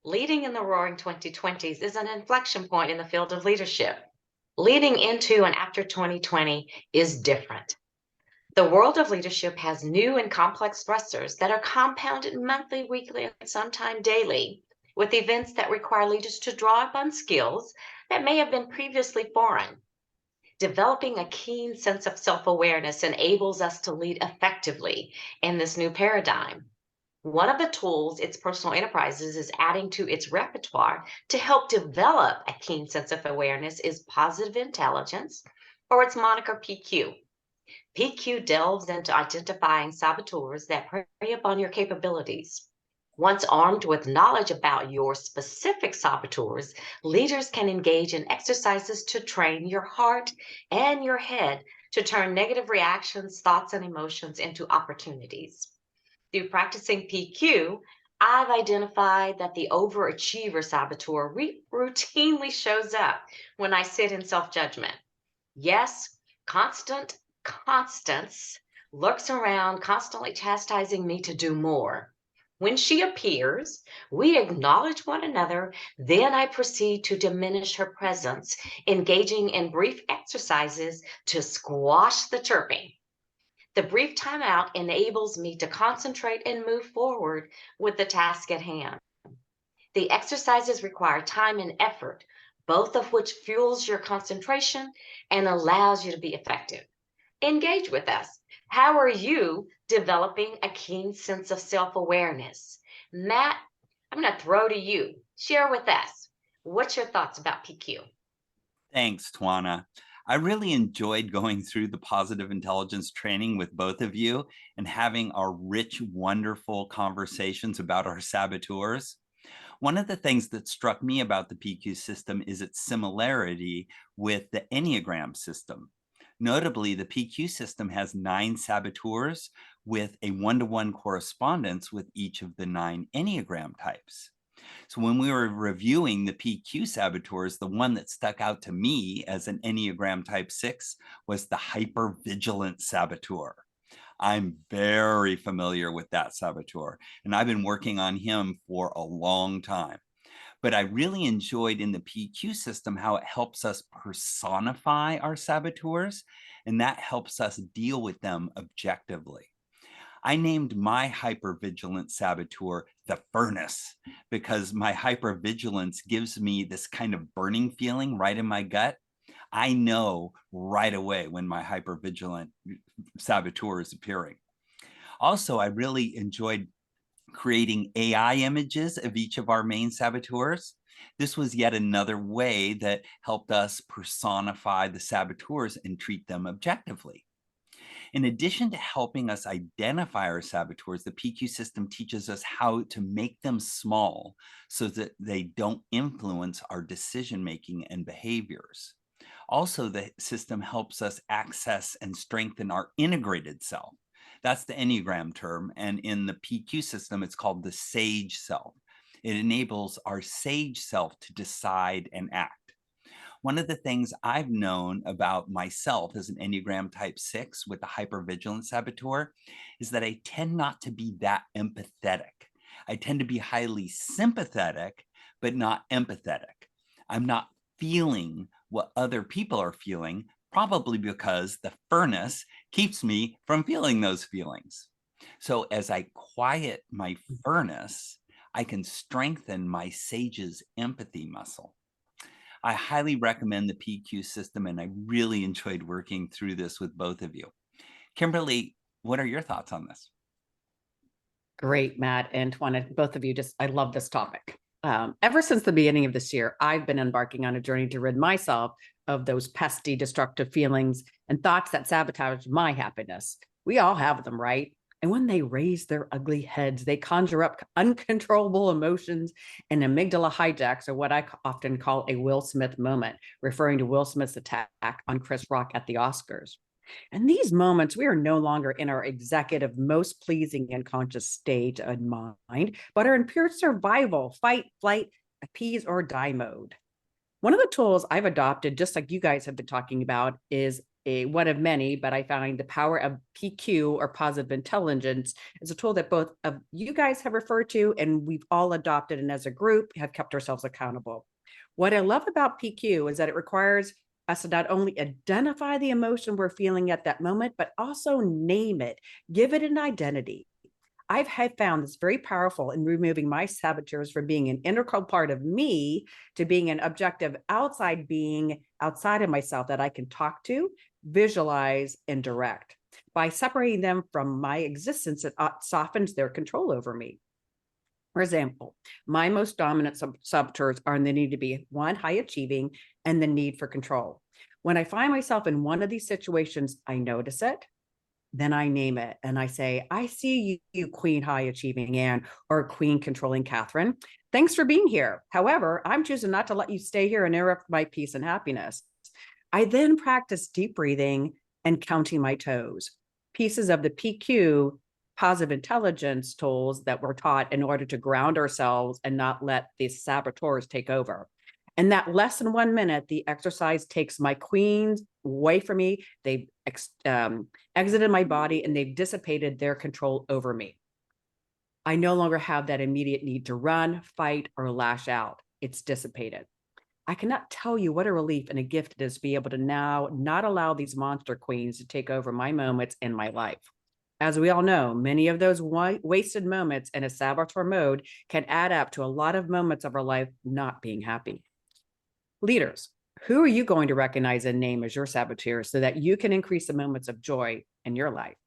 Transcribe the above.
Leading in the roaring 2020s is an inflection point in the field of leadership. Leading into and after 2020 is different. The world of leadership has new and complex stressors that are compounded monthly, weekly, and sometimes daily, with events that require leaders to draw upon skills that may have been previously foreign. Developing a keen sense of self awareness enables us to lead effectively in this new paradigm. One of the tools its personal enterprises is adding to its repertoire to help develop a keen sense of awareness is positive intelligence, or its moniker PQ. PQ delves into identifying saboteurs that prey upon your capabilities. Once armed with knowledge about your specific saboteurs, leaders can engage in exercises to train your heart and your head to turn negative reactions, thoughts, and emotions into opportunities. Through practicing PQ, I've identified that the overachiever saboteur routinely shows up when I sit in self judgment. Yes, Constance lurks around, constantly chastising me to do more. When she appears, we acknowledge one another, then I proceed to diminish her presence, engaging in brief exercises to squash the chirping. The brief timeout enables me to concentrate and move forward with the task at hand. The exercises require time and effort, both of which fuels your concentration and allows you to be effective. Engage with us. How are you developing a keen sense of self awareness? Matt, I'm going to throw to you. Share with us. What's your thoughts about PQ? Thanks, Twiana. I really enjoyed going through the positive intelligence training with both of you and having our rich, wonderful conversations about our saboteurs. One of the things that struck me about the PQ system is its similarity with the Enneagram system. Notably, the PQ system has 9 saboteurs with a one-to-one correspondence with each of the 9 Enneagram types. So when we were reviewing the PQ saboteurs, the one that stuck out to me as an Enneagram type 6 was the hypervigilant saboteur. I'm very familiar with that saboteur, and I've been working on him for a long time. But I really enjoyed in the PQ system how it helps us personify our saboteurs, and that helps us deal with them objectively. I named my hypervigilant saboteur the furnace because my hypervigilance gives me this kind of burning feeling right in my gut. I know right away when my hypervigilant saboteur is appearing. Also, I really enjoyed creating AI images of each of our main saboteurs. This was yet another way that helped us personify the saboteurs and treat them objectively. In addition to helping us identify our saboteurs, the PQ system teaches us how to make them small so that they don't influence our decision-making and behaviors. Also, the system helps us access and strengthen our integrated self. That's the Enneagram term, and in the PQ system, it's called the sage self. It enables our sage self to decide and act. One of the things I've known about myself as an Enneagram type 6 with the hypervigilant saboteur is that I tend not to be that empathetic. I tend to be highly sympathetic, but not empathetic. I'm not feeling what other people are feeling, probably because the furnace keeps me from feeling those feelings. So as I quiet my furnace, I can strengthen my sage's empathy muscle. I highly recommend the PQ system, and I really enjoyed working through this with both of you. Kimberly, what are your thoughts on this? Great, Matt and Twiana, both of you, I love this topic. Ever since the beginning of this year, I've been embarking on a journey to rid myself of those pesky, destructive feelings and thoughts that sabotage my happiness. We all have them, right? And when they raise their ugly heads, they conjure up uncontrollable emotions, and amygdala hijacks are what I often call a Will Smith moment, referring to Will Smith's attack on Chris Rock at the Oscars. And these moments, we are no longer in our executive, most pleasing and conscious state of mind, but are in pure survival, fight, flight, appease, or die mode. One of the tools I've adopted, just like you guys have been talking about, is one of many, but I find the power of PQ, or positive intelligence, is a tool that both of you guys have referred to, and we've all adopted, and as a group have kept ourselves accountable. What I love about PQ is that it requires us to not only identify the emotion we're feeling at that moment, but also name it, give it an identity. I've found this very powerful in removing my saboteurs from being an integral part of me to being an objective outside being outside of myself that I can talk to, visualize, and direct. By separating them from my existence, it softens their control over me. For example, my most dominant saboteurs are in the need to be, one, high achieving, and the need for control. When I find myself in one of these situations, I notice it, then I name it, and I say, I see you, Queen High Achieving Anne, or Queen Controlling Catherine. Thanks for being here. However, I'm choosing not to let you stay here and interrupt my peace and happiness. I then practice deep breathing and counting my toes, pieces of the PQ, positive intelligence tools that we're taught in order to ground ourselves and not let these saboteurs take over. And that less than 1 minute, the exercise takes my queens away from me. They've exited my body, and they've dissipated their control over me. I no longer have that immediate need to run, fight, or lash out. It's dissipated. I cannot tell you what a relief and a gift it is to be able to now not allow these monster queens to take over my moments in my life. As we all know, many of those wasted moments in a saboteur mode can add up to a lot of moments of our life not being happy. Leaders, who are you going to recognize and name as your saboteurs so that you can increase the moments of joy in your life?